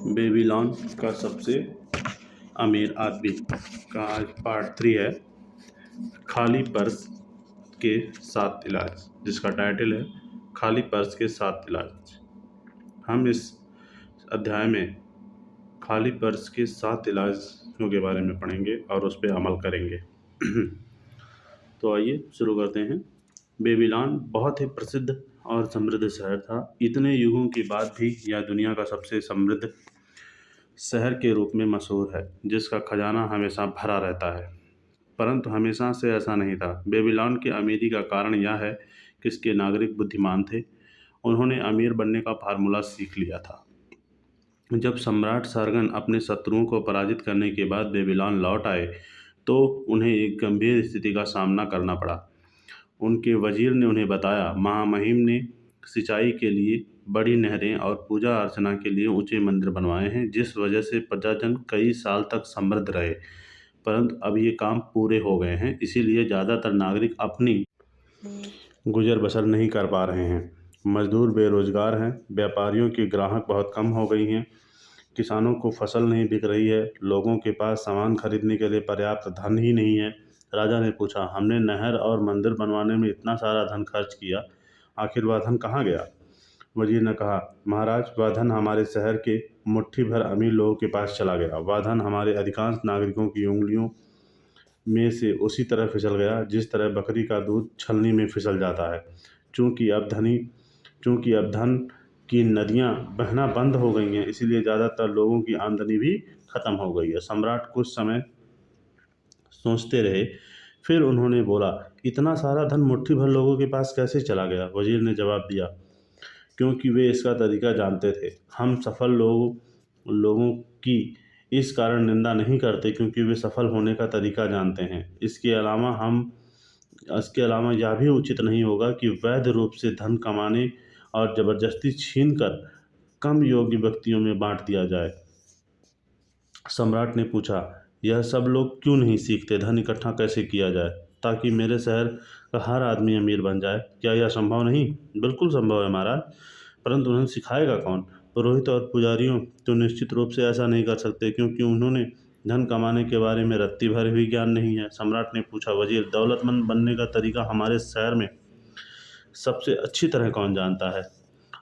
Babylon का सबसे अमीर आदमी का आज पार्ट 3 है। खाली पर्स के 7 इलाज, जिसका टाइटल है खाली पर्स के 7 इलाज। हम इस अध्याय में खाली पर्स के 7 इलाजों के बारे में पढ़ेंगे और उस पर अमल करेंगे। तो आइए शुरू करते हैं। बेबीलोन बहुत ही प्रसिद्ध और समृद्ध शहर था। इतने युगों के बाद भी यह दुनिया का सबसे समृद्ध शहर के रूप में मशहूर है, जिसका खजाना हमेशा भरा रहता है। परंतु हमेशा से ऐसा नहीं था। बेबीलोन की अमीरी का कारण यह है कि इसके नागरिक बुद्धिमान थे। उन्होंने अमीर बनने का फार्मूला सीख लिया था। जब सम्राट सार्गन अपने शत्रुओं को पराजित करने के बाद बेबीलोन लौट आए तो उन्हें एक गंभीर स्थिति का सामना करना पड़ा। उनके वजीर ने उन्हें बताया, महामहिम ने सिंचाई के लिए बड़ी नहरें और पूजा अर्चना के लिए ऊंचे मंदिर बनवाए हैं, जिस वजह से प्रजाजन कई साल तक समृद्ध रहे। परंतु अब ये काम पूरे हो गए हैं, इसीलिए ज़्यादातर नागरिक अपनी गुजर बसर नहीं कर पा रहे हैं। मजदूर बेरोजगार हैं, व्यापारियों की ग्राहक बहुत कम हो गई हैं, किसानों को फसल नहीं बिक रही है, लोगों के पास सामान खरीदने के लिए पर्याप्त धन ही नहीं है। राजा ने पूछा, हमने नहर और मंदिर बनवाने में इतना सारा धन खर्च किया, आखिर वह धन कहाँ गया? वजीर ने कहा, महाराज, वह धन हमारे शहर के मुट्ठी भर अमीर लोगों के पास चला गया। वह धन हमारे अधिकांश नागरिकों की उंगलियों में से उसी तरह फिसल गया जिस तरह बकरी का दूध छलनी में फिसल जाता है। चूँकि अब धन की नदियाँ बहना बंद हो गई हैं, इसीलिए ज़्यादातर लोगों की आमदनी भी खत्म हो गई है। सम्राट कुछ समय सोचते रहे, फिर उन्होंने बोला, इतना सारा धन मुट्ठी भर लोगों के पास कैसे चला गया? वजीर ने जवाब दिया, क्योंकि वे इसका तरीका जानते थे। हम सफल लोगों की इस कारण निंदा नहीं करते क्योंकि वे सफल होने का तरीका जानते हैं। इसके अलावा यह भी उचित नहीं होगा कि वैध रूप से धन कमाने और जबरदस्ती छीनकर कम योग्य व्यक्तियों में बांट दिया जाए। सम्राट ने पूछा, यह सब लोग क्यों नहीं सीखते? धन इकट्ठा कैसे किया जाए ताकि मेरे शहर का हर आदमी अमीर बन जाए? क्या यह संभव नहीं? बिल्कुल संभव है महाराज, परंतु उन्हें सिखाएगा कौन? पुरोहित और पुजारियों तो निश्चित रूप से ऐसा नहीं कर सकते, क्योंकि उन्होंने धन कमाने के बारे में रत्ती भर भी ज्ञान नहीं है। सम्राट ने पूछा, वजीर, दौलतमंद बनने का तरीका हमारे शहर में सबसे अच्छी तरह कौन जानता है?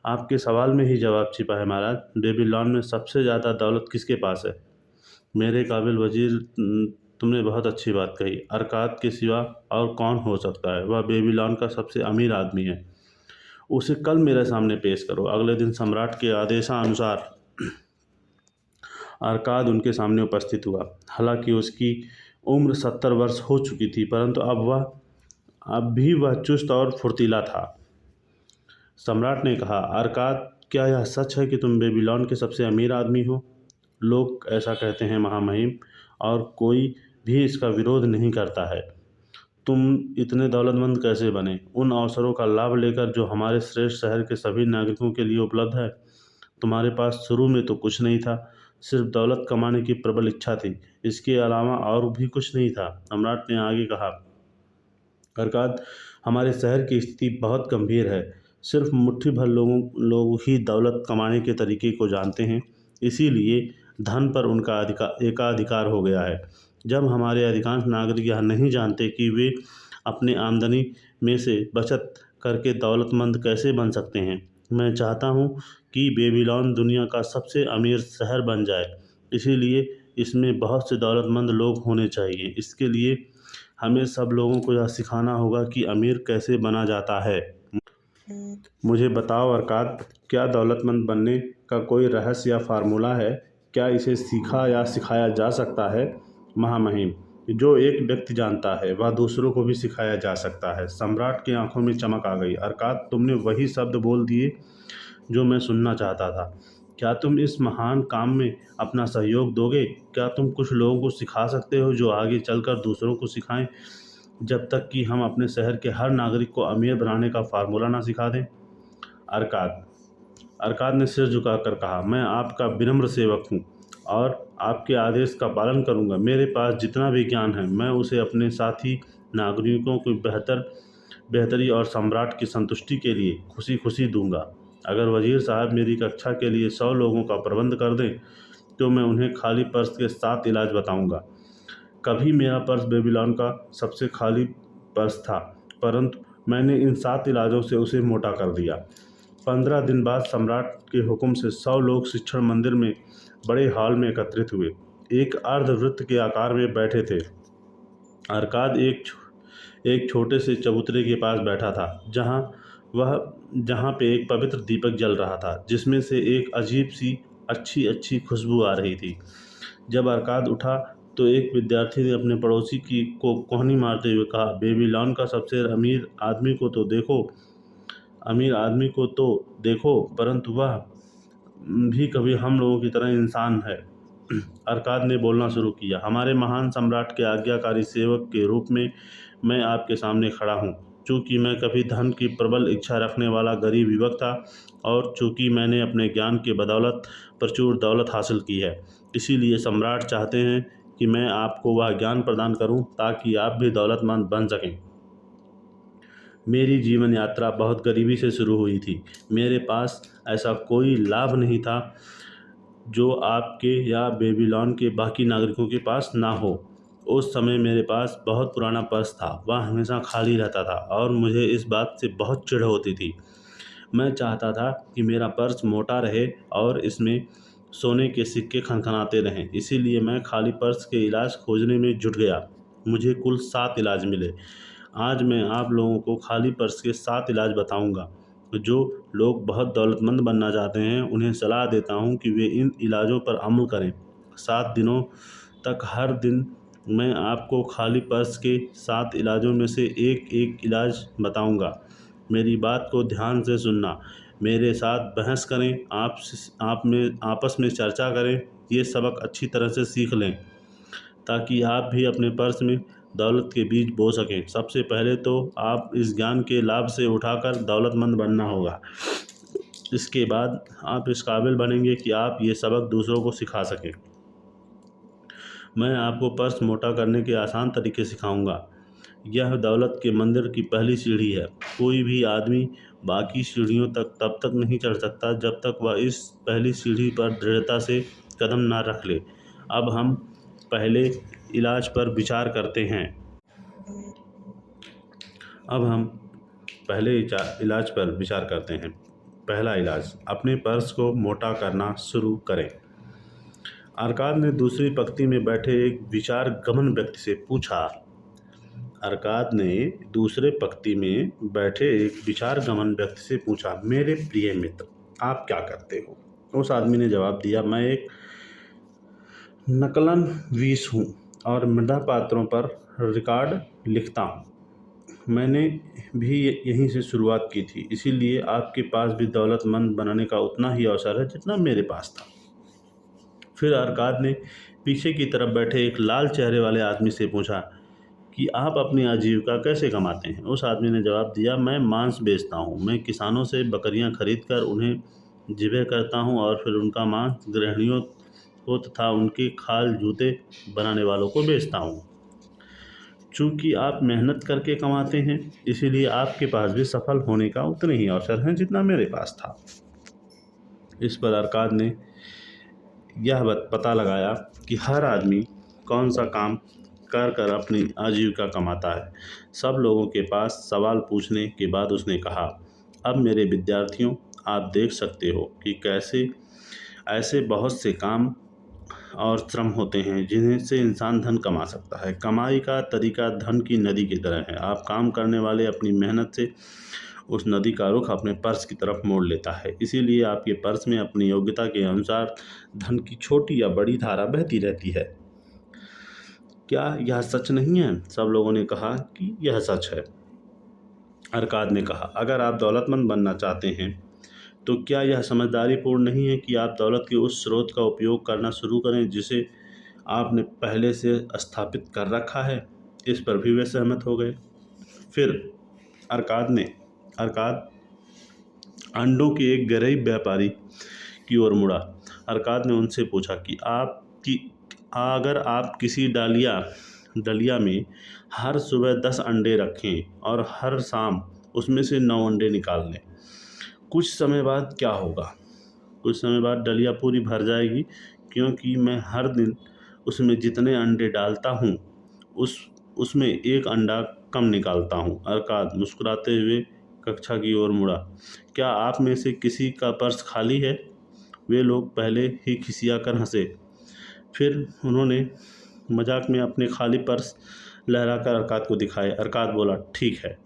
आपके सवाल में ही जवाब छिपा है महाराज। बेबीलोन में सबसे ज़्यादा दौलत किसके पास है? मेरे काबिल वजीर, तुमने बहुत अच्छी बात कही। अरकाद के सिवा और कौन हो सकता है? वह बेबीलोन का सबसे अमीर आदमी है। उसे कल मेरे सामने पेश करो। अगले दिन सम्राट के आदेशानुसार अरकाद उनके सामने उपस्थित हुआ। हालांकि उसकी उम्र 70 वर्ष हो चुकी थी, परंतु अब भी वह चुस्त और फुर्तीला था। सम्राट ने कहा, अरकाद, क्या यह सच है कि तुम बेबीलोन के सबसे अमीर आदमी हो? लोग ऐसा कहते हैं महामहिम, और कोई भी इसका विरोध नहीं करता है। तुम इतने दौलतमंद कैसे बने? उन अवसरों का लाभ लेकर जो हमारे श्रेष्ठ शहर के सभी नागरिकों के लिए उपलब्ध है। तुम्हारे पास शुरू में तो कुछ नहीं था, सिर्फ दौलत कमाने की प्रबल इच्छा थी, इसके अलावा और भी कुछ नहीं था। सम्राट ने आगे कहा, अरकाद, हमारे शहर की स्थिति बहुत गंभीर है। सिर्फ मुट्ठी भर लोग ही दौलत कमाने के तरीके को जानते हैं, इसीलिए धन पर उनका एकाधिकार हो गया है। जब हमारे अधिकांश नागरिक यह नहीं जानते कि वे अपने आमदनी में से बचत करके दौलतमंद कैसे बन सकते हैं, मैं चाहता हूँ कि बेबीलोन दुनिया का सबसे अमीर शहर बन जाए। इसीलिए इसमें बहुत से दौलतमंद लोग होने चाहिए। इसके लिए हमें सब लोगों को यह सिखाना होगा कि अमीर कैसे बना जाता है। मुझे बताओ अरकाद, क्या दौलतमंद बनने का कोई रहस्य या फार्मूला है? क्या इसे सीखा या सिखाया जा सकता है? महामहिम, जो एक व्यक्ति जानता है वह दूसरों को भी सिखाया जा सकता है। सम्राट की आंखों में चमक आ गई। अरकाद, तुमने वही शब्द बोल दिए जो मैं सुनना चाहता था। क्या तुम इस महान काम में अपना सहयोग दोगे? क्या तुम कुछ लोगों को सिखा सकते हो जो आगे चलकर दूसरों को सिखाएं, जब तक कि हम अपने शहर के हर नागरिक को अमीर बनाने का फार्मूला ना सिखा दें? अरकाद ने सिर झुकाकर कहा, मैं आपका विनम्र सेवक हूँ और आपके आदेश का पालन करूँगा। मेरे पास जितना भी ज्ञान है मैं उसे अपने साथी नागरिकों को बेहतरी और सम्राट की संतुष्टि के लिए खुशी खुशी दूंगा। अगर वजीर साहब मेरी कक्षा के लिए 100 लोगों का प्रबंध कर दें तो मैं उन्हें खाली पर्स के 7 इलाज बताऊंगा। कभी मेरा पर्स बेबीलोन का सबसे खाली पर्स था, परंतु मैंने इन 7 इलाजों से उसे मोटा कर दिया। 15 दिन बाद सम्राट के हुक्म से 100 लोग शिक्षण मंदिर में बड़े हॉल में एकत्रित हुए। एक अर्धवृत्त के आकार में बैठे थे। अरकाद एक छोटे से चबूतरे के पास बैठा था, जहाँ पे एक पवित्र दीपक जल रहा था, जिसमें से एक अजीब सी अच्छी अच्छी खुशबू आ रही थी। जब अरकाद उठा तो एक विद्यार्थी ने अपने पड़ोसी को कोहनी मारते हुए कहा, बेबीलोन का सबसे अमीर आदमी को तो देखो, परंतु वह भी कभी हम लोगों की तरह इंसान है। अरकाद ने बोलना शुरू किया, हमारे महान सम्राट के आज्ञाकारी सेवक के रूप में मैं आपके सामने खड़ा हूँ। चूँकि मैं कभी धन की प्रबल इच्छा रखने वाला गरीब युवक था, और चूँकि मैंने अपने ज्ञान के बदौलत प्रचुर दौलत हासिल की है, इसीलिए सम्राट चाहते हैं कि मैं आपको वह ज्ञान प्रदान करूं ताकि आप भी दौलतमंद बन सकें। मेरी जीवन यात्रा बहुत गरीबी से शुरू हुई थी। मेरे पास ऐसा कोई लाभ नहीं था जो आपके या बेबीलोन के बाकी नागरिकों के पास ना हो। उस समय मेरे पास बहुत पुराना पर्स था, वह हमेशा खाली रहता था और मुझे इस बात से बहुत चिढ़ होती थी। मैं चाहता था कि मेरा पर्स मोटा रहे और इसमें सोने के सिक्के खनखनाते रहें। इसीलिए मैं खाली पर्स के इलाज खोजने में जुट गया। मुझे कुल 7 इलाज मिले। आज मैं आप लोगों को खाली पर्स के 7 इलाज बताऊंगा। जो लोग बहुत दौलतमंद बनना चाहते हैं, उन्हें सलाह देता हूं कि वे इन इलाजों पर अमल करें। 7 दिनों तक हर दिन मैं आपको खाली पर्स के 7 इलाजों में से एक एक इलाज बताऊंगा। मेरी बात को ध्यान से सुनना, मेरे साथ बहस करें, आपस में चर्चा करें, ये सबक अच्छी तरह से सीख लें ताकि आप भी अपने पर्स में दौलत के बीज बो सकें। सबसे पहले तो आप इस ज्ञान के लाभ से उठाकर दौलतमंद बनना होगा। इसके बाद आप इस काबिल बनेंगे कि आप ये सबक दूसरों को सिखा सकें। मैं आपको पर्स मोटा करने के आसान तरीके सिखाऊंगा। यह दौलत के मंदिर की पहली सीढ़ी है। कोई भी आदमी बाकी सीढ़ियों तक तब तक नहीं चढ़ सकता जब तक वह इस पहली सीढ़ी पर दृढ़ता से कदम ना रख ले। अब हम पहले इलाज पर विचार करते हैं। पहला इलाज, अपने पर्स को मोटा करना शुरू करें। अरकाद ने दूसरी पंक्ति में बैठे एक विचार गमन व्यक्ति से पूछा, मेरे प्रिय मित्र, आप क्या करते हो? उस आदमी ने जवाब दिया, मैं एक नकलन वीस हूँ और मृदा पात्रों पर रिकॉर्ड लिखता हूँ। मैंने भी यहीं से शुरुआत की थी, इसीलिए आपके पास भी दौलतमंद बनने का उतना ही अवसर है जितना मेरे पास था। फिर अरकाद ने पीछे की तरफ बैठे एक लाल चेहरे वाले आदमी से पूछा कि आप अपनी आजीविका कैसे कमाते हैं? उस आदमी ने जवाब दिया, मैं मांस बेचता हूँ। मैं किसानों से बकरियां खरीदकर उन्हें ज़िबह करता हूँ और फिर उनका मांस गृहिणियों को तथा उनके खाल जूते बनाने वालों को बेचता हूँ। चूँकि आप मेहनत करके कमाते हैं, इसीलिए आपके पास भी सफल होने का उतने ही अवसर हैं जितना मेरे पास था। इस पर अरकाद ने यह पता लगाया कि हर आदमी कौन सा काम कर अपनी आजीविका कमाता है। सब लोगों के पास सवाल पूछने के बाद उसने कहा, अब मेरे विद्यार्थियों, आप देख सकते हो कि कैसे ऐसे बहुत से काम और श्रम होते हैं जिन्हें से इंसान धन कमा सकता है। कमाई का तरीका धन की नदी की तरह है। आप काम करने वाले अपनी मेहनत से उस नदी का रुख अपने पर्स की तरफ मोड़ लेता है। इसीलिए आपके पर्स में अपनी योग्यता के अनुसार धन की छोटी या बड़ी धारा बहती रहती है। क्या यह सच नहीं है? सब लोगों ने कहा कि यह सच है। अरकाद ने कहा, अगर आप दौलतमंद बनना चाहते हैं तो क्या यह समझदारी पूर्ण नहीं है कि आप दौलत के उस स्रोत का उपयोग करना शुरू करें जिसे आपने पहले से स्थापित कर रखा है? इस पर भी वे सहमत हो गए। फिर अरकाद अंडों के एक गरीब व्यापारी की ओर मुड़ा। अरकाद ने उनसे पूछा कि अगर आप किसी डलिया में हर सुबह 10 अंडे रखें और हर शाम उसमें से 9 अंडे निकाल लें, कुछ समय बाद क्या होगा? कुछ समय बाद डलिया पूरी भर जाएगी, क्योंकि मैं हर दिन उसमें जितने अंडे डालता हूँ उस उसमें एक अंडा कम निकालता हूँ। अरकाद मुस्कुराते हुए कक्षा की ओर मुड़ा। क्या आप में से किसी का पर्स खाली है? वे लोग पहले ही खिसिया कर हंसे, फिर उन्होंने मजाक में अपने खाली पर्स लहराकर अरकाद को दिखाए। अरकाद बोला, ठीक है,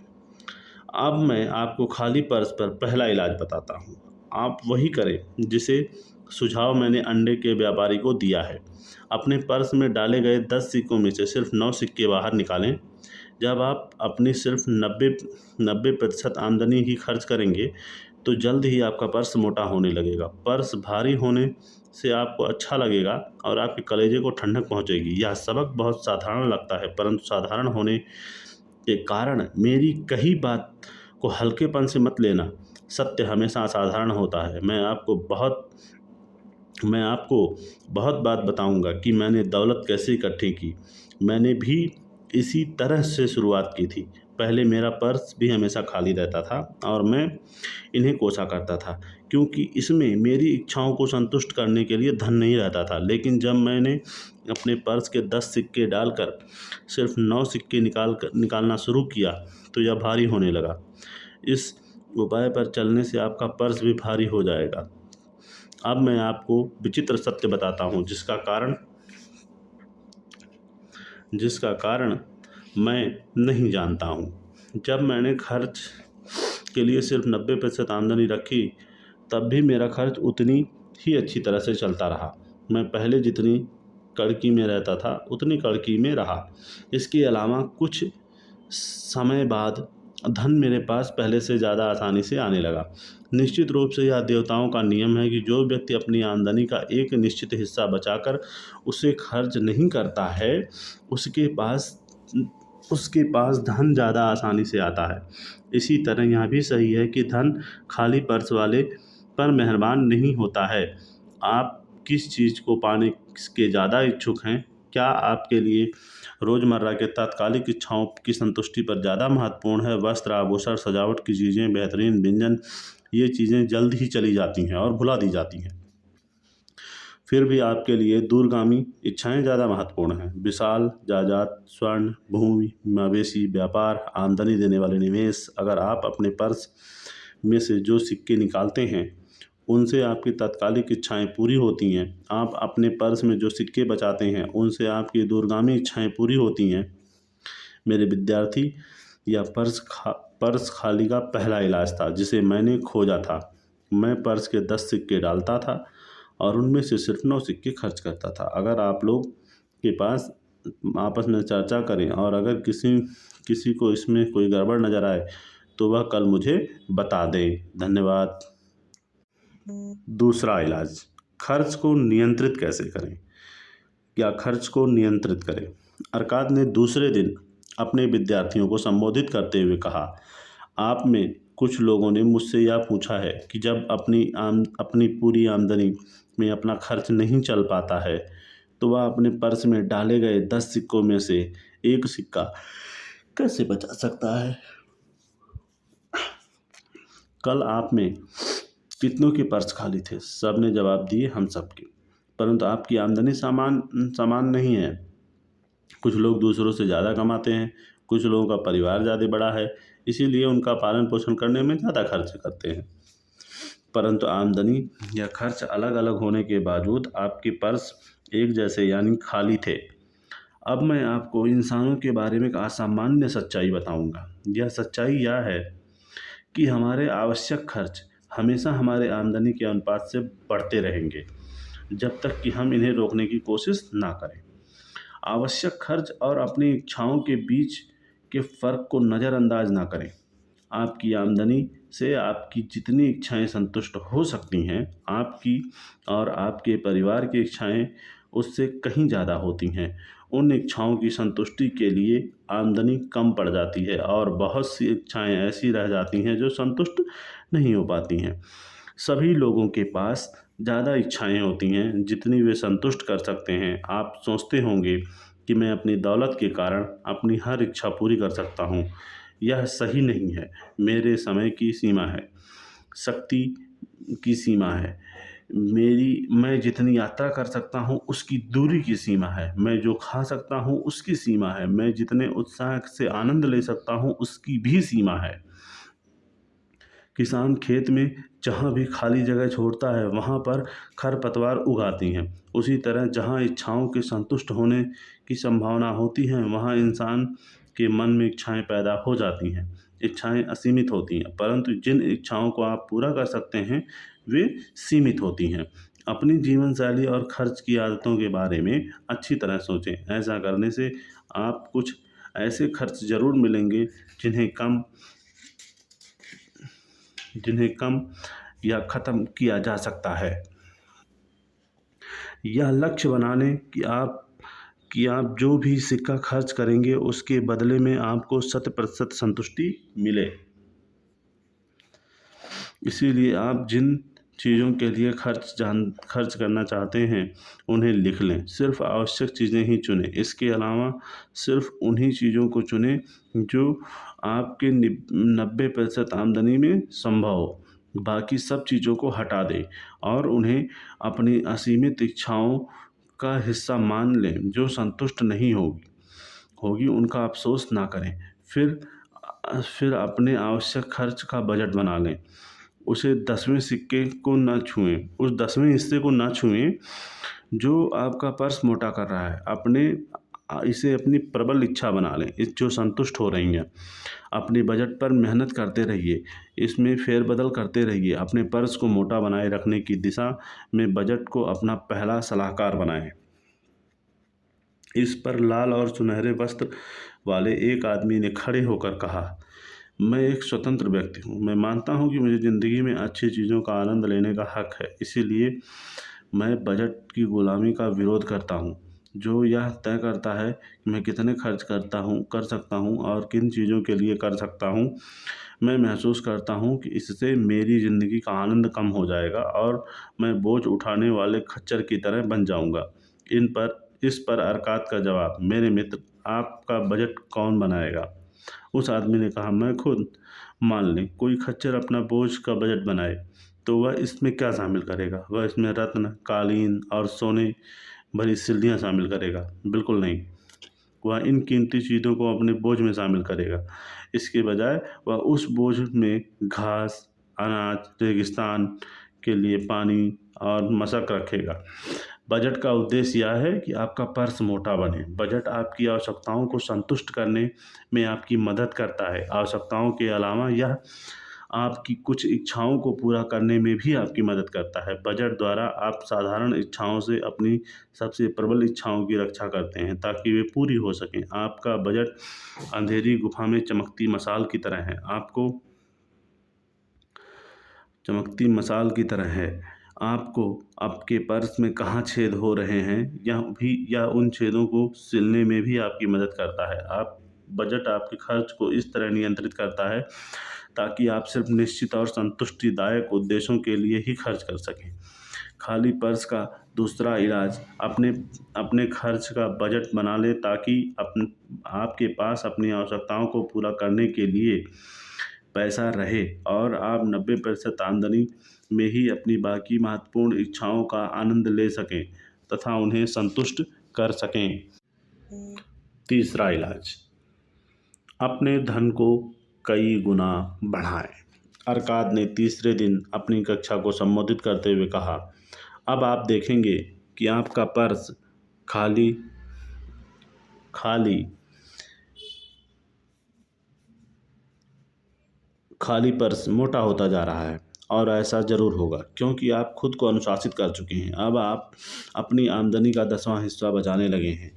अब मैं आपको खाली पर्स पर पहला इलाज बताता हूँ। आप वही करें जिसे सुझाव मैंने अंडे के व्यापारी को दिया है। अपने पर्स में डाले गए 10 सिक्कों में से सिर्फ 9 सिक्के बाहर निकालें। जब आप अपनी सिर्फ 90% आमदनी ही खर्च करेंगे तो जल्द ही आपका पर्स मोटा होने लगेगा। पर्स भारी होने से आपको अच्छा लगेगा और आपके कलेजे को ठंडक पहुंचेगी। यह सबक बहुत साधारण लगता है, परंतु साधारण होने के कारण मेरी कही बात को हल्केपन से मत लेना। सत्य हमेशा असाधारण होता है। मैं आपको बहुत बात बताऊंगा कि मैंने दौलत कैसे इकट्ठी की। मैंने भी इसी तरह से शुरुआत की थी। पहले मेरा पर्स भी हमेशा खाली रहता था और मैं इन्हें कोसा करता था, क्योंकि इसमें मेरी इच्छाओं को संतुष्ट करने के लिए धन नहीं रहता था। लेकिन जब मैंने अपने पर्स के 10 सिक्के डालकर सिर्फ 9 सिक्के निकालना शुरू किया तो यह भारी होने लगा। इस उपाय पर चलने से आपका पर्स भी भारी हो जाएगा। अब मैं आपको विचित्र सत्य बताता हूँ, जिसका कारण मैं नहीं जानता हूँ। जब मैंने खर्च के लिए सिर्फ 90% आमदनी रखी, तब भी मेरा खर्च उतनी ही अच्छी तरह से चलता रहा। मैं पहले जितनी कड़की में रहता था उतनी कड़की में रहा। इसके अलावा कुछ समय बाद धन मेरे पास पहले से ज़्यादा आसानी से आने लगा। निश्चित रूप से यह देवताओं का नियम है कि जो व्यक्ति अपनी आमदनी का एक निश्चित हिस्सा बचाकर उसे खर्च नहीं करता है, उसके पास धन ज़्यादा आसानी से आता है। इसी तरह यह भी सही है कि धन खाली पर्स वाले पर मेहरबान नहीं होता है। आप किस चीज़ को पाने के ज़्यादा इच्छुक हैं? क्या आपके लिए रोज़मर्रा के तात्कालिक इच्छाओं की संतुष्टि पर ज़्यादा महत्वपूर्ण है? वस्त्र, आभूषण, सजावट की चीज़ें, बेहतरीन व्यंजन, ये चीज़ें जल्द ही चली जाती हैं और भुला दी जाती हैं। फिर भी आपके लिए दूरगामी इच्छाएं ज़्यादा महत्वपूर्ण हैं। विशाल जायदाद, स्वर्ण, भूमि, मवेशी, व्यापार, आमदनी देने वाले निवेश। अगर आप अपने पर्स में से जो सिक्के निकालते हैं उनसे आपकी तात्कालिक इच्छाएं पूरी होती हैं, आप अपने पर्स में जो सिक्के बचाते हैं उनसे आपकी दूरगामी इच्छाएं पूरी होती हैं। मेरे विद्यार्थी, यह पर्स खाली का पहला इलाज था जिसे मैंने खोजा था। मैं पर्स के 10 सिक्के डालता था और उनमें से सिर्फ 9 सिक्के खर्च करता था। अगर आप लोग के पास आपस में चर्चा करें और अगर किसी को इसमें कोई गड़बड़ नज़र आए तो वह कल मुझे बता दें। धन्यवाद। दूसरा इलाज, खर्च को नियंत्रित कैसे करें या खर्च को नियंत्रित करें। अरकाद ने दूसरे दिन अपने विद्यार्थियों को संबोधित करते हुए कहा, आप में कुछ लोगों ने मुझसे यह पूछा है कि जब अपनी पूरी आमदनी में अपना खर्च नहीं चल पाता है तो वह अपने पर्स में डाले गए 10 सिक्कों में से एक सिक्का कैसे बचा सकता है। कल आप में कितनों के पर्स खाली थे? सब ने जवाब दिए, हम सबके। परंतु आपकी आमदनी समान नहीं है। कुछ लोग दूसरों से ज़्यादा कमाते हैं, कुछ लोगों का परिवार ज़्यादा बड़ा है, इसीलिए उनका पालन पोषण करने में ज़्यादा खर्च करते हैं। परंतु आमदनी या खर्च अलग अलग होने के बावजूद आपके पर्स एक जैसे यानी खाली थे। अब मैं आपको इंसानों के बारे में एक असामान्य सच्चाई बताऊंगा। यह सच्चाई यह है कि हमारे आवश्यक खर्च हमेशा हमारे आमदनी के अनुपात से बढ़ते रहेंगे जब तक कि हम इन्हें रोकने की कोशिश ना करें। आवश्यक खर्च और अपनी इच्छाओं के बीच के फ़र्क को नज़रअंदाज ना करें। आपकी आमदनी से आपकी जितनी इच्छाएं संतुष्ट हो सकती हैं, आपकी और आपके परिवार की इच्छाएं उससे कहीं ज़्यादा होती हैं। उन इच्छाओं की संतुष्टि के लिए आमदनी कम पड़ जाती है और बहुत सी इच्छाएं ऐसी रह जाती हैं जो संतुष्ट नहीं हो पाती हैं। सभी लोगों के पास ज़्यादा इच्छाएं होती हैं जितनी वे संतुष्ट कर सकते हैं। आप सोचते होंगे कि मैं अपनी दौलत के कारण अपनी हर इच्छा पूरी कर सकता हूँ। यह सही नहीं है। मेरे समय की सीमा है। शक्ति की सीमा है। मैं जितनी यात्रा कर सकता हूँ उसकी दूरी की सीमा है। मैं जो खा सकता हूँ उसकी सीमा है। मैं जितने उत्साह से आनंद ले सकता हूँ उसकी भी सीमा है। किसान खेत में जहाँ भी खाली जगह छोड़ता है वहाँ पर खरपतवार उगाती हैं। उसी तरह जहाँ इच्छाओं के संतुष्ट होने की संभावना होती है वहाँ इंसान के मन में इच्छाएं पैदा हो जाती हैं। इच्छाएं असीमित होती हैं, परंतु जिन इच्छाओं को आप पूरा कर सकते हैं वे सीमित होती हैं। अपनी जीवन शैली और खर्च की आदतों के बारे में अच्छी तरह सोचें। ऐसा करने से आप कुछ ऐसे खर्च ज़रूर मिलेंगे जिन्हें कम या ख़त्म किया जा सकता है। यह लक्ष्य बना लें कि आप जो भी सिक्का खर्च करेंगे उसके बदले में आपको 100% संतुष्टि मिले। इसीलिए आप जिन चीज़ों के लिए खर्च करना चाहते हैं उन्हें लिख लें। सिर्फ़ आवश्यक चीज़ें ही चुनें। इसके अलावा सिर्फ़ उन्हीं चीज़ों को चुनें जो आपके 90% आमदनी में संभव हो। बाकी सब चीज़ों को हटा दें और उन्हें अपनी असीमित इच्छाओं का हिस्सा मान लें। जो संतुष्ट नहीं होगी उनका अफ़सोस ना करें। फिर अपने आवश्यक खर्च का बजट बना लें। उसे 10वें सिक्के को ना छुएँ। उस 10वें हिस्से को ना छुएँ जो आपका पर्स मोटा कर रहा है। इसे अपनी प्रबल इच्छा बना लें, जो संतुष्ट हो रही हैं। अपने बजट पर मेहनत करते रहिए, इसमें फेरबदल करते रहिए। अपने पर्स को मोटा बनाए रखने की दिशा में बजट को अपना पहला सलाहकार बनाएँ। इस पर लाल और सुनहरे वस्त्र वाले एक आदमी ने खड़े होकर कहा, मैं एक स्वतंत्र व्यक्ति हूँ। मैं मानता हूँ कि मुझे ज़िंदगी में अच्छी चीज़ों का आनंद लेने का हक है। इसीलिए मैं बजट की गुलामी का विरोध करता हूँ, जो यह तय करता है कि मैं कितने खर्च कर सकता हूँ और किन चीज़ों के लिए कर सकता हूँ। मैं महसूस करता हूँ कि इससे मेरी ज़िंदगी का आनंद कम हो जाएगा और मैं बोझ उठाने वाले खच्चर की तरह बन जाऊँगा। इस पर अरकात का जवाब, मेरे मित्र, आपका बजट कौन बनाएगा? उस आदमी ने कहा, मैं खुद। मान लें कोई खच्चर अपना बोझ का बजट बनाए तो वह इसमें क्या शामिल करेगा? वह इसमें रत्न, कालीन और सोने भरी सीढ़ियाँ शामिल करेगा? बिल्कुल नहीं। वह इन कीमती चीज़ों को अपने बोझ में शामिल करेगा। इसके बजाय वह उस बोझ में घास, अनाज, रेगिस्तान के लिए पानी और मशक रखेगा। बजट का उद्देश्य यह है कि आपका पर्स मोटा बने। बजट आपकी आवश्यकताओं को संतुष्ट करने में आपकी मदद करता है। आवश्यकताओं के अलावा यह आपकी कुछ इच्छाओं को पूरा करने में भी आपकी मदद करता है। बजट द्वारा आप साधारण इच्छाओं से अपनी सबसे प्रबल इच्छाओं की रक्षा करते हैं ताकि वे पूरी हो सकें। आपका बजट अंधेरी गुफा में चमकती मशाल की तरह है। आपको आपके पर्स में कहाँ छेद हो रहे हैं यह उन छेदों को सिलने में भी आपकी मदद करता है। बजट आपके खर्च को इस तरह नियंत्रित करता है ताकि आप सिर्फ निश्चित और संतुष्टिदायक उद्देश्यों के लिए ही खर्च कर सकें। खाली पर्स का दूसरा इलाज, अपने खर्च का बजट बना लें ताकि आपके पास अपनी आवश्यकताओं को पूरा करने के लिए पैसा रहे और आप 90% आमदनी में ही अपनी बाकी महत्वपूर्ण इच्छाओं का आनंद ले सकें तथा उन्हें संतुष्ट कर सकें। तीसरा इलाज, अपने धन को कई गुना बढ़ाएं। अरकाद ने तीसरे दिन अपनी कक्षा को संबोधित करते हुए कहा, अब आप देखेंगे कि आपका पर्स खाली खाली खाली पर्स मोटा होता जा रहा है और ऐसा ज़रूर होगा क्योंकि आप खुद को अनुशासित कर चुके हैं। अब आप अपनी आमदनी का 10वां हिस्सा बचाने लगे हैं।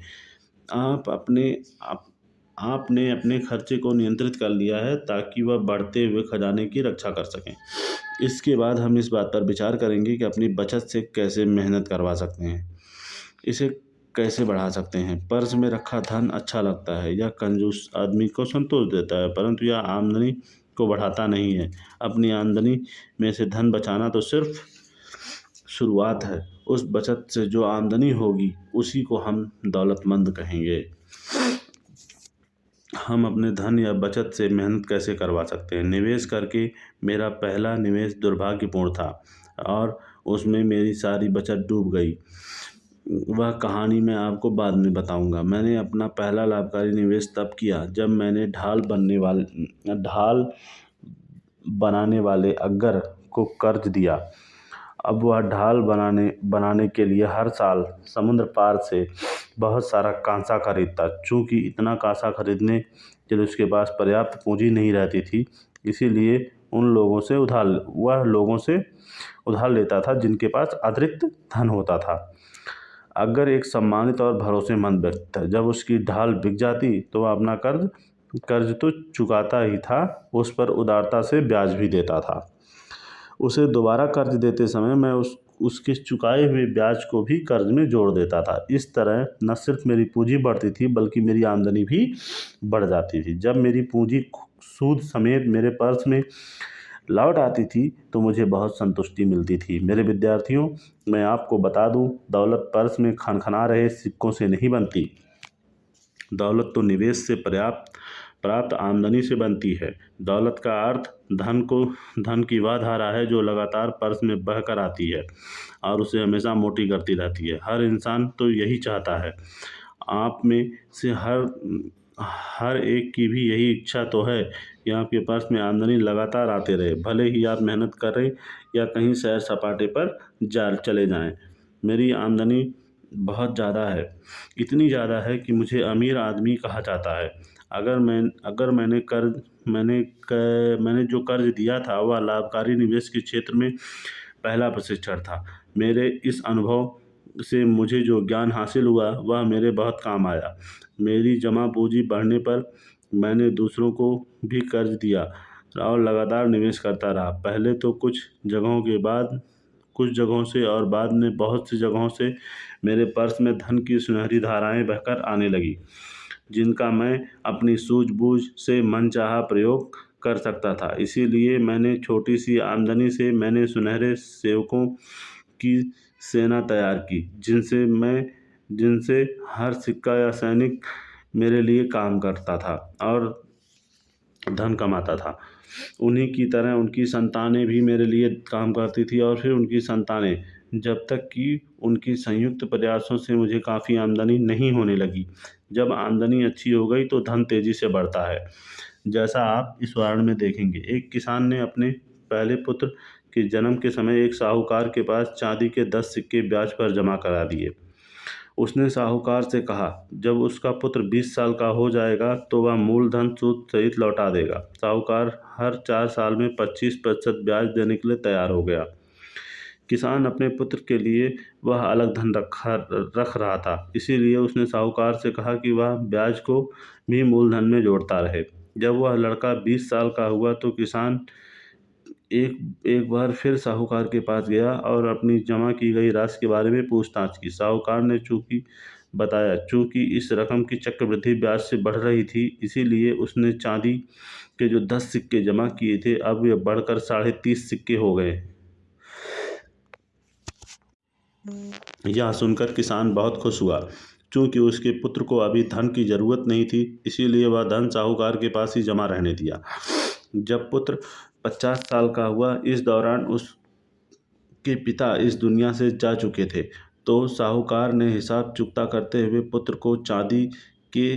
आपने अपने खर्चे को नियंत्रित कर लिया है ताकि वह बढ़ते हुए खजाने की रक्षा कर सकें। इसके बाद हम इस बात पर विचार करेंगे कि अपनी बचत से कैसे मेहनत करवा सकते हैं, इसे कैसे बढ़ा सकते हैं। पर्स में रखा धन अच्छा लगता है, यह कंजूस आदमी को संतोष देता है, परंतु यह आमदनी को बढ़ाता नहीं है। अपनी आमदनी में से धन बचाना तो सिर्फ शुरुआत है। उस बचत से जो आमदनी होगी उसी को हम दौलतमंद कहेंगे। हम अपने धन या बचत से मेहनत कैसे करवा सकते हैं। निवेश करके मेरा पहला निवेश दुर्भाग्यपूर्ण था और उसमें मेरी सारी बचत डूब गई। वह कहानी मैं आपको बाद में बताऊंगा। मैंने अपना पहला लाभकारी निवेश तब किया जब मैंने ढाल बनाने वाले अग्गर को कर्ज दिया। अब वह ढाल बनाने के लिए हर साल समुद्र पार से बहुत सारा कांसा खरीदता। चूँकि इतना कांसा खरीदने के लिए उसके पास पर्याप्त पूंजी नहीं रहती थी, इसीलिए वह लोगों से उधार लेता था जिनके पास अतिरिक्त धन होता था। अगर एक सम्मानित और भरोसेमंद व्यक्ति था, जब उसकी ढाल बिक जाती तो वह अपना कर्ज तो चुकाता ही था, उस पर उदारता से ब्याज भी देता था। उसे दोबारा कर्ज देते समय मैं उसके चुकाए हुए ब्याज को भी कर्ज में जोड़ देता था। इस तरह न सिर्फ मेरी पूंजी बढ़ती थी बल्कि मेरी आमदनी भी बढ़ जाती थी। जब मेरी पूंजी सूद समेत मेरे पर्स में लौट आती थी तो मुझे बहुत संतुष्टि मिलती थी। मेरे विद्यार्थियों, मैं आपको बता दूं, दौलत पर्स में खनखना रहे सिक्कों से नहीं बनती। दौलत तो निवेश से प्राप्त आमदनी से बनती है। दौलत का अर्थ धन की वह धारा है जो लगातार पर्स में बह कर आती है और उसे हमेशा मोटी करती रहती है। हर इंसान तो यही चाहता है। आप में से हर एक की भी यही इच्छा तो है कि आपके पर्स में आमदनी लगातार आते रहे, भले ही आप मेहनत करें या कहीं सैर सपाटे पर चले जाएं। मेरी आमदनी बहुत ज़्यादा है, इतनी ज़्यादा है कि मुझे अमीर आदमी कहा जाता है। मैंने जो कर्ज दिया था वह लाभकारी निवेश के क्षेत्र में पहला प्रशिक्षण था। मेरे इस अनुभव से मुझे जो ज्ञान हासिल हुआ वह मेरे बहुत काम आया। मेरी जमा पूंजी बढ़ने पर मैंने दूसरों को भी कर्ज दिया और लगातार निवेश करता रहा। पहले तो कुछ जगहों से और बाद में बहुत सी जगहों से मेरे पर्स में धन की सुनहरी धाराएं बहकर आने लगी, जिनका मैं अपनी सूझबूझ से मनचाहा प्रयोग कर सकता था। इसीलिए मैंने छोटी सी आमदनी से मैंने सुनहरे सेवकों की सेना तैयार की, जिनसे हर सिक्का या सैनिक मेरे लिए काम करता था और धन कमाता था। उन्हीं की तरह उनकी संतानें भी मेरे लिए काम करती थी और फिर उनकी संतानें, जब तक कि उनकी संयुक्त प्रयासों से मुझे काफ़ी आमदनी नहीं होने लगी। जब आमदनी अच्छी हो गई तो धन तेज़ी से बढ़ता है, जैसा आप इस उदाहरण में देखेंगे। एक किसान ने अपने पहले पुत्र के जन्म के समय एक साहूकार के पास चांदी के 10 सिक्के ब्याज पर जमा करा दिए। उसने साहूकार से कहा, जब उसका पुत्र 20 साल का हो जाएगा तो वह मूलधन सूद सहित लौटा देगा। साहूकार हर 4 साल में 25% ब्याज देने के लिए तैयार हो गया। किसान अपने पुत्र के लिए वह अलग धन रख रहा था, इसीलिए उसने साहूकार से कहा कि वह ब्याज को भी मूलधन में जोड़ता रहे। जब वह लड़का 20 साल का हुआ तो किसान एक बार फिर साहूकार के पास गया और अपनी जमा की गई राशि के बारे में पूछताछ की। साहूकार ने चूंकि इस रकम की चक्रवृद्धि ब्याज से बढ़ रही थी, इसीलिए उसने चांदी के जो 10 सिक्के जमा किए थे अब ये बढ़कर 30.5 सिक्के हो गए। यह सुनकर किसान बहुत खुश हुआ। चूंकि उसके पुत्र को अभी धन की जरूरत नहीं थी, इसीलिए वह धन साहूकार के पास ही जमा रहने दिया। जब पुत्र 50 साल का हुआ, इस दौरान उसके पिता इस दुनिया से जा चुके थे, तो साहूकार ने हिसाब चुकता करते हुए पुत्र को चांदी के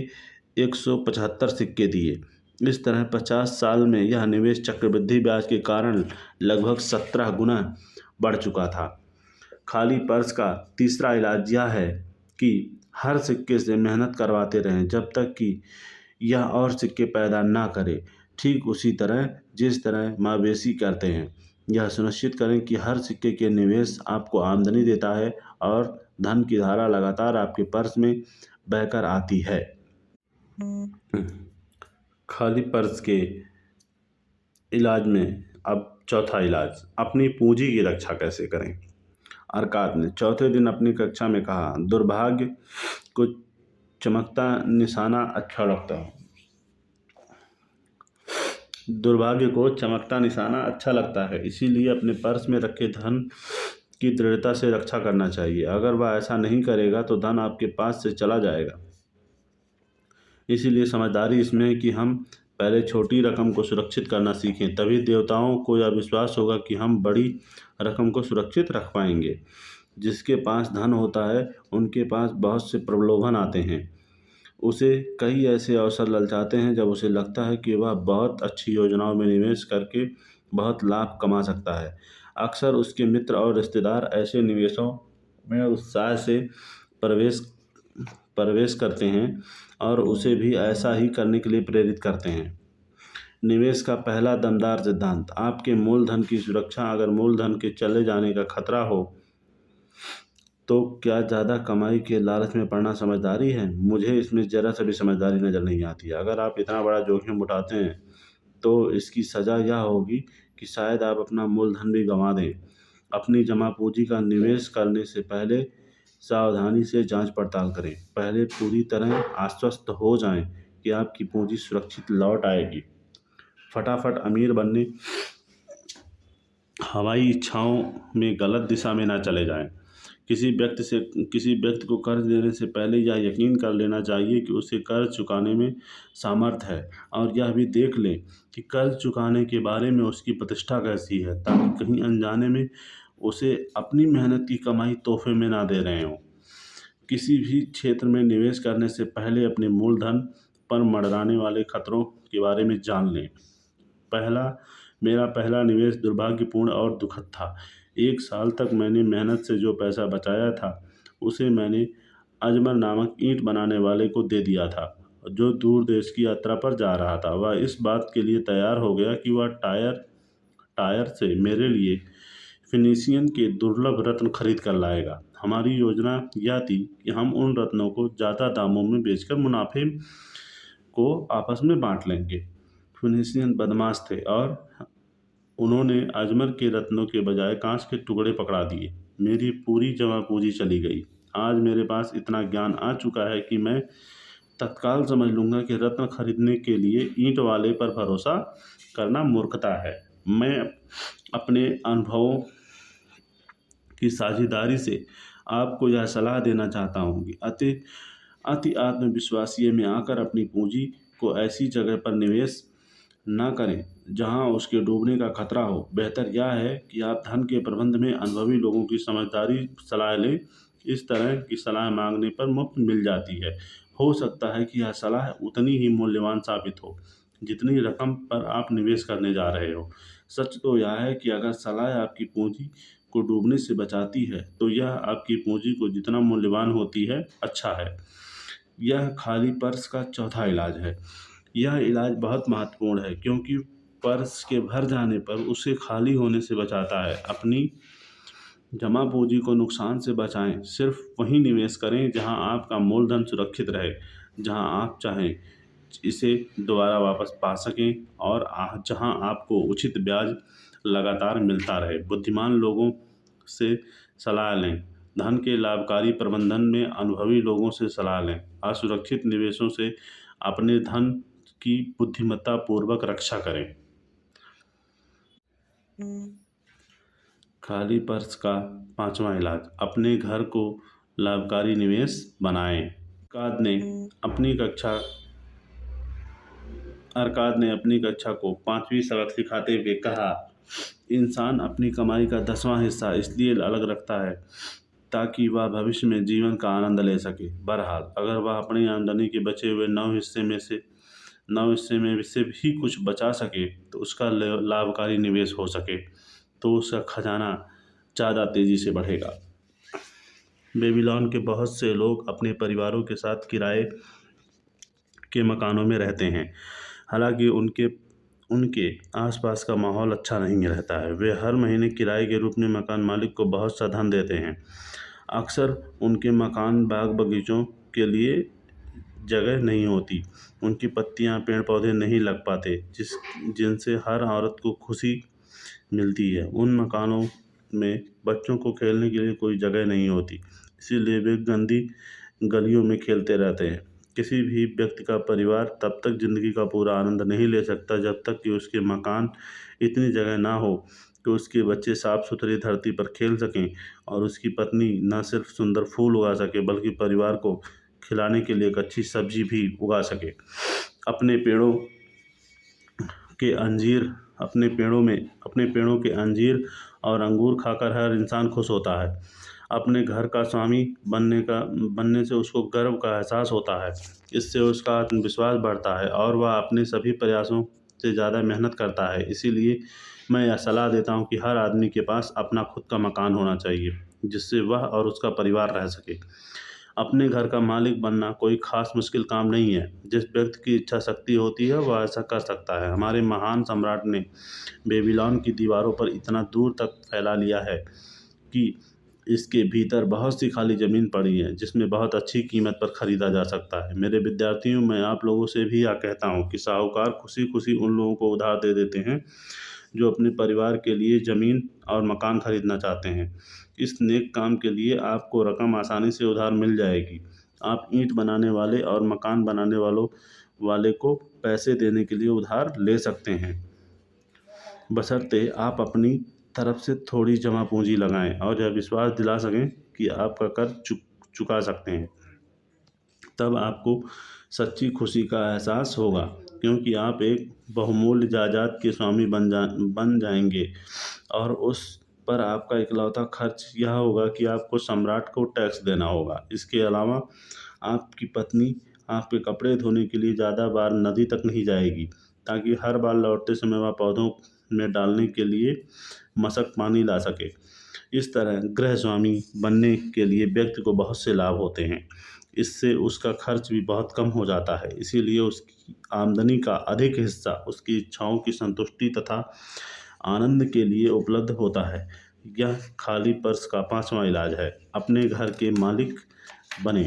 175 सिक्के दिए। इस तरह 50 साल में यह निवेश चक्रवृद्धि ब्याज के कारण लगभग 17 गुना बढ़ चुका था। खाली पर्स का तीसरा इलाज यह है कि हर सिक्के से मेहनत करवाते रहें जब तक कि यह और सिक्के पैदा ना करे। ठीक उसी तरह जिस तरह मवेशी करते हैं। यह सुनिश्चित करें कि हर सिक्के के निवेश आपको आमदनी देता है और धन की धारा लगातार आपके पर्स में बहकर आती है। खाली पर्स के इलाज में अब चौथा इलाज, अपनी पूंजी की रक्षा कैसे करें। अर्कात ने चौथे दिन अपनी कक्षा में कहा, दुर्भाग्य को चमकता निशाना अच्छा लगता है, इसीलिए अपने पर्स में रखे धन की दृढ़ता से रक्षा करना चाहिए। अगर वह ऐसा नहीं करेगा तो धन आपके पास से चला जाएगा। इसीलिए समझदारी इसमें है कि हम पहले छोटी रकम को सुरक्षित करना सीखें, तभी देवताओं को यह विश्वास होगा कि हम बड़ी रकम को सुरक्षित रख पाएंगे। जिसके पास धन होता है उनके पास बहुत से प्रलोभन आते हैं। उसे कई ऐसे अवसर ललचाते हैं जब उसे लगता है कि वह बहुत अच्छी योजनाओं में निवेश करके बहुत लाभ कमा सकता है। अक्सर उसके मित्र और रिश्तेदार ऐसे निवेशों में उत्साह से प्रवेश प्रवेश करते हैं और उसे भी ऐसा ही करने के लिए प्रेरित करते हैं। निवेश का पहला दमदार सिद्धांत, आपके मूलधन की सुरक्षा। अगर मूलधन के चले जाने का खतरा हो तो क्या ज़्यादा कमाई के लालच में पड़ना समझदारी है? मुझे इसमें ज़रा सा भी समझदारी नज़र नहीं आती है। अगर आप इतना बड़ा जोखिम उठाते हैं तो इसकी सज़ा यह होगी कि शायद आप अपना मूलधन भी गंवा दें। अपनी जमा पूंजी का निवेश करने से पहले सावधानी से जांच पड़ताल करें। पहले पूरी तरह आश्वस्त हो जाएं कि आपकी पूंजी सुरक्षित लौट आएगी। फटाफट अमीर बनने हवाई इच्छाओं में गलत दिशा में ना चले जाएं। किसी व्यक्ति को कर्ज देने से पहले यह यकीन कर लेना चाहिए कि उसे कर्ज चुकाने में सामर्थ्य है, और यह भी देख लें कि कर्ज चुकाने के बारे में उसकी प्रतिष्ठा कैसी है, ताकि कहीं अनजाने में उसे अपनी मेहनत की कमाई तोहफे में ना दे रहे हों। किसी भी क्षेत्र में निवेश करने से पहले अपने मूलधन पर मंडराने वाले खतरों के बारे में जान लें। पहला मेरा पहला निवेश दुर्भाग्यपूर्ण और दुखद था। 1 साल तक मैंने मेहनत से जो पैसा बचाया था उसे मैंने अजमल नामक ईंट बनाने वाले को दे दिया था, जो दूर देश की यात्रा पर जा रहा था। वह इस बात के लिए तैयार हो गया कि वह टायर टायर से मेरे लिए फिनीशियन के दुर्लभ रत्न खरीद कर लाएगा। हमारी योजना यह थी कि हम उन रत्नों को ज़्यादा दामों में बेचकर मुनाफे को आपस में बांट लेंगे। फिनीशियन बदमाश थे और उन्होंने अजमल के रत्नों के बजाय कांच के टुकड़े पकड़ा दिए। मेरी पूरी जमा पूंजी चली गई। आज मेरे पास इतना ज्ञान आ चुका है कि मैं तत्काल समझ लूँगा कि रत्न खरीदने के लिए ईंट वाले पर भरोसा करना मूर्खता है। मैं अपने अनुभवों की साझेदारी से आपको यह सलाह देना चाहता हूँ कि अति आत्मविश्वासी में आकर अपनी पूंजी को ऐसी जगह पर निवेश ना करें जहां उसके डूबने का खतरा हो। बेहतर यह है कि आप धन के प्रबंधन में अनुभवी लोगों की समझदारी सलाह लें। इस तरह की सलाह मांगने पर मुफ्त मिल जाती है। हो सकता है कि यह सलाह उतनी ही मूल्यवान साबित हो जितनी रकम पर आप निवेश करने जा रहे हो। सच तो यह है कि अगर सलाह आपकी पूंजी को डूबने से बचाती है तो यह आपकी पूंजी को जितना मूल्यवान होती है अच्छा है। यह खाली पर्स का चौथा इलाज है। यह इलाज बहुत महत्वपूर्ण है क्योंकि पर्स के भर जाने पर उसे खाली होने से बचाता है। अपनी जमा पूंजी को नुकसान से बचाएं। सिर्फ वहीं निवेश करें जहां आपका मूलधन सुरक्षित रहे, जहां आप चाहें इसे दोबारा वापस पा सकें, और जहां आपको उचित ब्याज लगातार मिलता रहे। बुद्धिमान लोगों से सलाह लें। धन के लाभकारी प्रबंधन में अनुभवी लोगों से सलाह लें। असुरक्षित निवेशों से अपने धन की बुद्धिमत्तापूर्वक रक्षा करें। खाली पर्स का पांचवा इलाज, अपने घर को लाभकारी निवेश बनाएं। अरकाद ने अपनी कक्षा को 5वीं सबक सिखाते हुए कहा, इंसान अपनी कमाई का 10वां हिस्सा इसलिए अलग रखता है ताकि वह भविष्य में जीवन का आनंद ले सके। बहरहाल, अगर वह अपनी आमदनी के बचे हुए 9 हिस्से में से भी कुछ बचा सके तो उसका लाभकारी निवेश हो सके तो उसका खजाना ज़्यादा तेज़ी से बढ़ेगा। बेबीलोन के बहुत से लोग अपने परिवारों के साथ किराए के मकानों में रहते हैं। हालांकि उनके आसपास का माहौल अच्छा नहीं रहता है। वे हर महीने किराए के रूप में मकान मालिक को बहुत सा धन देते हैं। अक्सर उनके मकान बाग बगीचों के लिए जगह नहीं होती। उनकी पत्तियां पेड़ पौधे नहीं लग पाते जिनसे हर औरत को खुशी मिलती है। उन मकानों में बच्चों को खेलने के लिए कोई जगह नहीं होती, इसीलिए वे गंदी गलियों में खेलते रहते हैं। किसी भी व्यक्ति का परिवार तब तक ज़िंदगी का पूरा आनंद नहीं ले सकता जब तक कि उसके मकान इतनी जगह ना हो कि उसके बच्चे साफ सुथरी धरती पर खेल सकें और उसकी पत्नी न सिर्फ सुंदर फूल उगा सके बल्कि परिवार को खिलाने के लिए एक अच्छी सब्जी भी उगा सके। अपने पेड़ों के अंजीर अपने पेड़ों के अंजीर और अंगूर खाकर हर इंसान खुश होता है। अपने घर का स्वामी बनने से उसको गर्व का एहसास होता है। इससे उसका आत्मविश्वास बढ़ता है और वह अपने सभी प्रयासों से ज़्यादा मेहनत करता है। इसीलिए मैं यह सलाह देता हूँ कि हर आदमी के पास अपना खुद का मकान होना चाहिए, जिससे वह और उसका परिवार रह सके। अपने घर का मालिक बनना कोई खास मुश्किल काम नहीं है। जिस व्यक्ति की इच्छा शक्ति होती है वह ऐसा कर सकता है। हमारे महान सम्राट ने बेबीलोन की दीवारों पर इतना दूर तक फैला लिया है कि इसके भीतर बहुत सी खाली ज़मीन पड़ी है, जिसमें बहुत अच्छी कीमत पर ख़रीदा जा सकता है। मेरे विद्यार्थियों, मैं आप लोगों से भी यह कहता हूँ कि साहूकार खुशी खुशी उन लोगों को उधार दे देते हैं जो अपने परिवार के लिए ज़मीन और मकान खरीदना चाहते हैं। इस नेक काम के लिए आपको रकम आसानी से उधार मिल जाएगी। आप ईंट बनाने वाले और मकान बनाने वाले को पैसे देने के लिए उधार ले सकते हैं, बशर्ते आप अपनी तरफ से थोड़ी जमा पूंजी लगाएं और यह विश्वास दिला सकें कि आपका कर्ज चुका सकते हैं। तब आपको सच्ची खुशी का एहसास होगा, क्योंकि आप एक बहुमूल्य जायदाद के स्वामी बन जाएंगे और उस पर आपका इकलौता खर्च यह होगा कि आपको सम्राट को टैक्स देना होगा। इसके अलावा आपकी पत्नी आपके कपड़े धोने के लिए ज़्यादा बार नदी तक नहीं जाएगी, ताकि हर बार लौटते समय वह पौधों में डालने के लिए मशक पानी ला सके। इस तरह गृह स्वामी बनने के लिए व्यक्ति को बहुत से लाभ होते हैं। इससे उसका खर्च भी बहुत कम हो जाता है। इसीलिए उसकी आमदनी का अधिक हिस्सा उसकी इच्छाओं की संतुष्टि तथा आनंद के लिए उपलब्ध होता है। यह खाली पर्स का 5वां इलाज है। अपने घर के मालिक बने।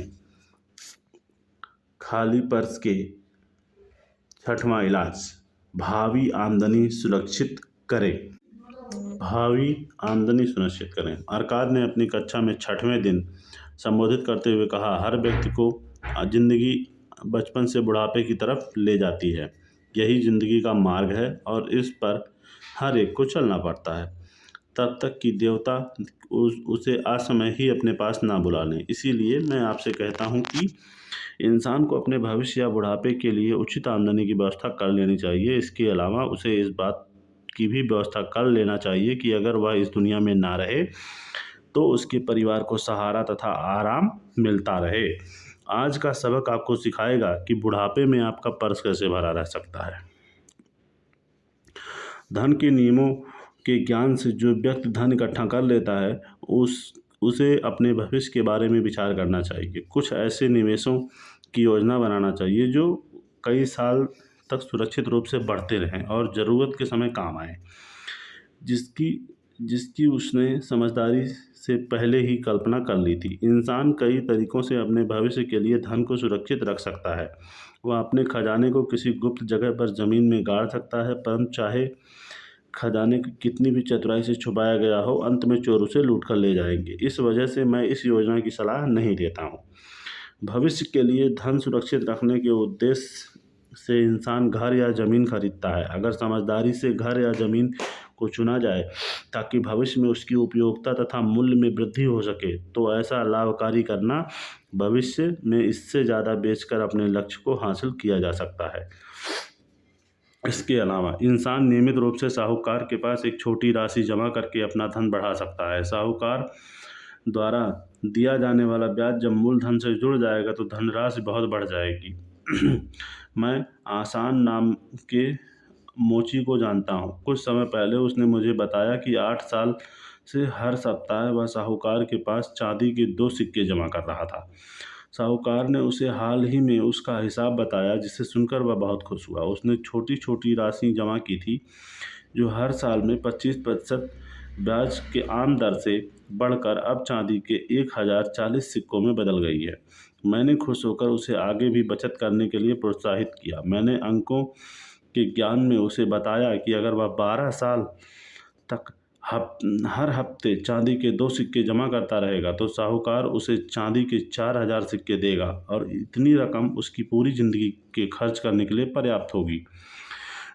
खाली पर्स के 6वां इलाज, भावी आमदनी सुरक्षित करें। भावी आमदनी सुनिश्चित करें। अरकाद ने अपनी कक्षा में 6वें दिन संबोधित करते हुए कहा, हर व्यक्ति को जिंदगी बचपन से बुढ़ापे की तरफ ले जाती है। यही जिंदगी का मार्ग है और इस पर हर एक को चलना पड़ता है, तब तक कि देवता उसे असमय ही अपने पास ना बुला लें। इसीलिए मैं आपसे कहता हूँ कि इंसान को अपने भविष्य या बुढ़ापे के लिए उचित आमदनी की व्यवस्था कर लेनी चाहिए। इसके अलावा उसे इस बात की भी व्यवस्था कर लेना चाहिए कि अगर वह इस दुनिया में ना रहे तो उसके परिवार को सहारा तथा आराम मिलता रहे। आज का सबक आपको सिखाएगा कि बुढ़ापे में आपका पर्स कैसे भरा रह सकता है। धन के नियमों के ज्ञान से जो व्यक्ति धन इकट्ठा कर लेता है उसे अपने भविष्य के बारे में विचार करना चाहिए। कुछ ऐसे निवेशों की योजना बनाना चाहिए जो कई साल तक सुरक्षित रूप से बढ़ते रहें और ज़रूरत के समय काम आए, जिसकी उसने समझदारी से पहले ही कल्पना कर ली थी। इंसान कई तरीकों से अपने भविष्य के लिए धन को सुरक्षित रख सकता है। वह अपने खजाने को किसी गुप्त जगह पर ज़मीन में गाड़ सकता है, परंतु चाहे खजाने को कितनी भी चतुराई से छुपाया गया हो, अंत में चोर उसे लूट कर ले जाएंगे। इस वजह से मैं इस योजना की सलाह नहीं देता हूँ। भविष्य के लिए धन सुरक्षित रखने के उद्देश्य से इंसान घर या ज़मीन खरीदता है। अगर समझदारी से घर या ज़मीन को चुना जाए ताकि भविष्य में उसकी उपयोगिता तथा मूल्य में वृद्धि हो सके, तो ऐसा लाभकारी करना भविष्य में इससे ज़्यादा बेचकर अपने लक्ष्य को हासिल किया जा सकता है। इसके अलावा इंसान नियमित रूप से साहूकार के पास एक छोटी राशि जमा करके अपना धन बढ़ा सकता है। साहूकार द्वारा दिया जाने वाला ब्याज जब मूलधन से जुड़ जाएगा तो धनराशि बहुत बढ़ जाएगी। मैं आसान नाम के मोची को जानता हूँ। कुछ समय पहले उसने मुझे बताया कि 8 साल से हर सप्ताह वह साहूकार के पास चांदी के 2 सिक्के जमा कर रहा था। साहूकार ने उसे हाल ही में उसका हिसाब बताया, जिसे सुनकर वह बहुत खुश हुआ। उसने छोटी छोटी राशि जमा की थी जो हर साल में 25% ब्याज के आम दर से बढ़कर अब चांदी के 1040 सिक्कों में बदल गई है। मैंने खुश होकर उसे आगे भी बचत करने के लिए प्रोत्साहित किया। मैंने अंकों के ज्ञान में उसे बताया कि अगर वह 12 साल तक हर हफ्ते चांदी के 2 सिक्के जमा करता रहेगा तो साहूकार उसे चांदी के 4000 सिक्के देगा और इतनी रकम उसकी पूरी ज़िंदगी के खर्च करने के लिए पर्याप्त होगी।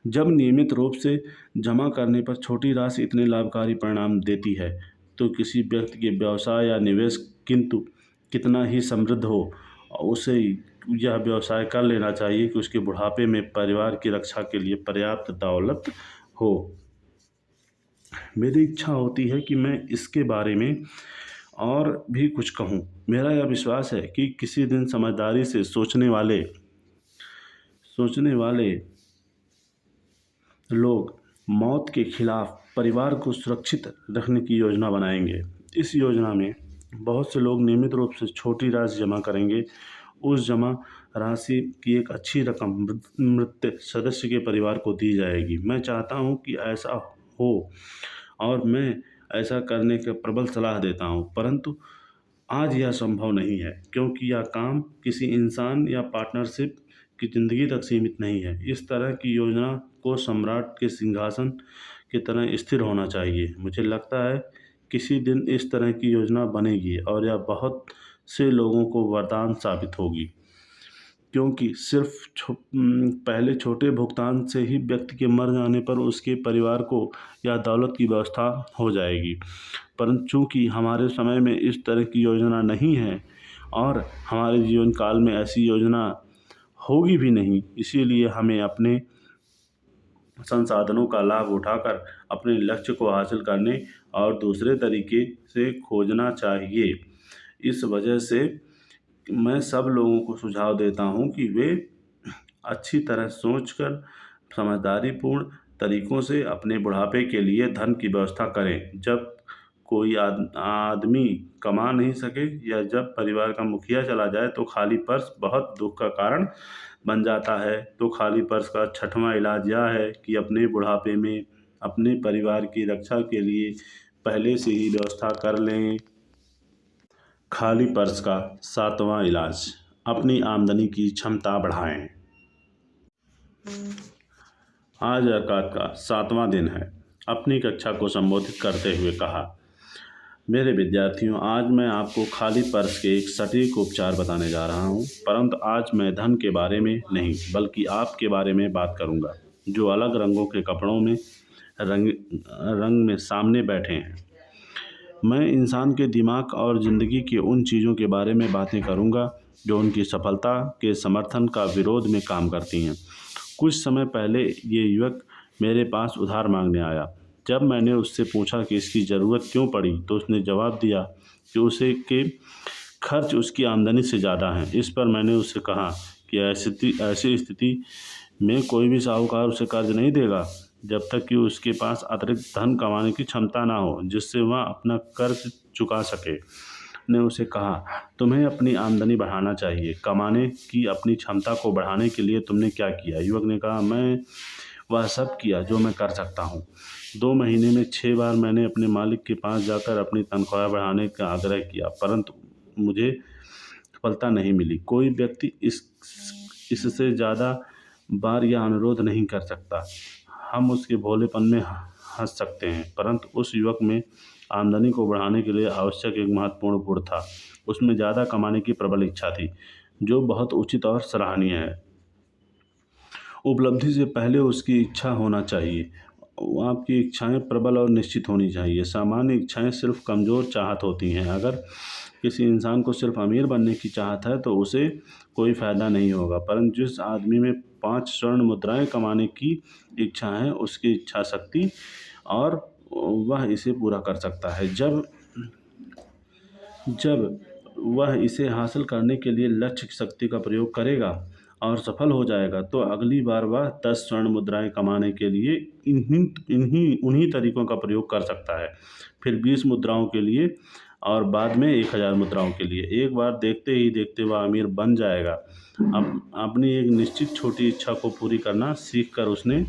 जब नियमित रूप से जमा करने पर छोटी राशि इतने लाभकारी परिणाम देती है तो किसी व्यक्ति के व्यवसाय या निवेश कितना ही समृद्ध हो उसे यह व्यवसाय कर लेना चाहिए कि उसके बुढ़ापे में परिवार की रक्षा के लिए पर्याप्त दौलत हो। मेरी इच्छा होती है कि मैं इसके बारे में और भी कुछ कहूँ। मेरा यह विश्वास है कि किसी दिन समझदारी से सोचने वाले लोग मौत के खिलाफ परिवार को सुरक्षित रखने की योजना बनाएंगे। इस योजना में बहुत से लोग नियमित रूप से छोटी राशि जमा करेंगे। उस जमा राशि की एक अच्छी रकम मृत सदस्य के परिवार को दी जाएगी। मैं चाहता हूँ कि ऐसा हो और मैं ऐसा करने का प्रबल सलाह देता हूँ, परंतु आज यह संभव नहीं है क्योंकि यह काम किसी इंसान या पार्टनरशिप की ज़िंदगी तक सीमित नहीं है। इस तरह की योजना को सम्राट के सिंहासन की तरह स्थिर होना चाहिए। मुझे लगता है किसी दिन इस तरह की योजना बनेगी और यह बहुत से लोगों को वरदान साबित होगी, क्योंकि सिर्फ पहले छोटे भुगतान से ही व्यक्ति के मर जाने पर उसके परिवार को या दौलत की व्यवस्था हो जाएगी। परंतु चूंकि हमारे समय में इस तरह की योजना नहीं है और हमारे जीवन काल में ऐसी योजना होगी भी नहीं, इसीलिए हमें अपने संसाधनों का लाभ उठाकर अपने लक्ष्य को हासिल करने और दूसरे तरीके से खोजना चाहिए। इस वजह से मैं सब लोगों को सुझाव देता हूँ कि वे अच्छी तरह सोचकर समझदारीपूर्ण तरीकों से अपने बुढ़ापे के लिए धन की व्यवस्था करें। जब कोई आदमी कमा नहीं सके या जब परिवार का मुखिया चला जाए तो खाली पर्स बहुत दुख का कारण बन जाता है। तो खाली पर्स का छठवां इलाज यह है कि अपने बुढ़ापे में अपने परिवार की रक्षा के लिए पहले से ही व्यवस्था कर लें। खाली पर्स का सातवां इलाज, अपनी आमदनी की क्षमता बढ़ाएं। आज अरकात का 7वां दिन है। अपनी कक्षा को संबोधित करते हुए कहा, मेरे विद्यार्थियों, आज मैं आपको खाली पर्स के एक सटीक उपचार बताने जा रहा हूँ। परंतु आज मैं धन के बारे में नहीं बल्कि आपके बारे में बात करूँगा, जो अलग रंगों के कपड़ों में रंग में सामने बैठे हैं। मैं इंसान के दिमाग और ज़िंदगी की उन चीज़ों के बारे में बातें करूँगा जो उनकी सफलता के समर्थन का विरोध में काम करती हैं। कुछ समय पहले ये युवक मेरे पास उधार मांगने आया। जब मैंने उससे पूछा कि इसकी ज़रूरत क्यों पड़ी, तो उसने जवाब दिया कि उसे के खर्च उसकी आमदनी से ज़्यादा हैं। इस पर मैंने उससे कहा कि ऐसी स्थिति में कोई भी साहूकार उसे कर्ज नहीं देगा जब तक कि उसके पास अतिरिक्त धन कमाने की क्षमता ना हो जिससे वह अपना कर्ज चुका सके। ने उसे कहा, तुम्हें अपनी आमदनी बढ़ाना चाहिए। कमाने की अपनी क्षमता को बढ़ाने के लिए तुमने क्या किया? युवक ने कहा, मैं वह सब किया जो मैं कर सकता हूँ। 2 महीने में 6 बार मैंने अपने मालिक के पास जाकर अपनी तनख्वाह बढ़ाने का आग्रह किया, परंतु मुझे सफलता नहीं मिली। कोई व्यक्ति इससे ज़्यादा बार यह अनुरोध नहीं कर सकता। हम उसके भोलेपन में हंस सकते हैं, परंतु उस युवक में आमदनी को बढ़ाने के लिए आवश्यक एक महत्वपूर्ण गुण था। उसमें ज़्यादा कमाने की प्रबल इच्छा थी, जो बहुत उचित और सराहनीय है। उपलब्धि से पहले उसकी इच्छा होना चाहिए। आपकी इच्छाएं प्रबल और निश्चित होनी चाहिए। सामान्य इच्छाएं सिर्फ कमज़ोर चाहत होती हैं। अगर किसी इंसान को सिर्फ अमीर बनने की चाहत है तो उसे कोई फ़ायदा नहीं होगा, परंतु जिस आदमी में 5 स्वर्ण मुद्राएं कमाने की इच्छा है, उसकी इच्छा शक्ति और वह इसे पूरा कर सकता है। जब वह इसे हासिल करने के लिए लक्ष्य शक्ति का प्रयोग करेगा और सफल हो जाएगा, तो अगली बार वह 10 स्वर्ण मुद्राएं कमाने के लिए उन्हीं तरीकों का प्रयोग कर सकता है, फिर 20 मुद्राओं के लिए और बाद में 1000 मुद्राओं के लिए। एक बार देखते ही देखते वह अमीर बन जाएगा। अब अपनी एक निश्चित छोटी इच्छा को पूरी करना सीखकर उसने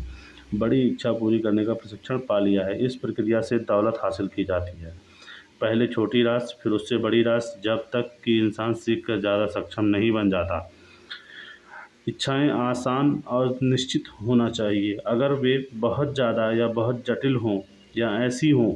बड़ी इच्छा पूरी करने का प्रशिक्षण पा लिया है। इस प्रक्रिया से दौलत हासिल की जाती है, पहले छोटी राशि, फिर उससे बड़ी राशि, जब तक कि इंसान सीखकर ज़्यादा सक्षम नहीं बन जाता। इच्छाएं आसान और निश्चित होना चाहिए। अगर वे बहुत ज़्यादा या बहुत जटिल हों या ऐसी हों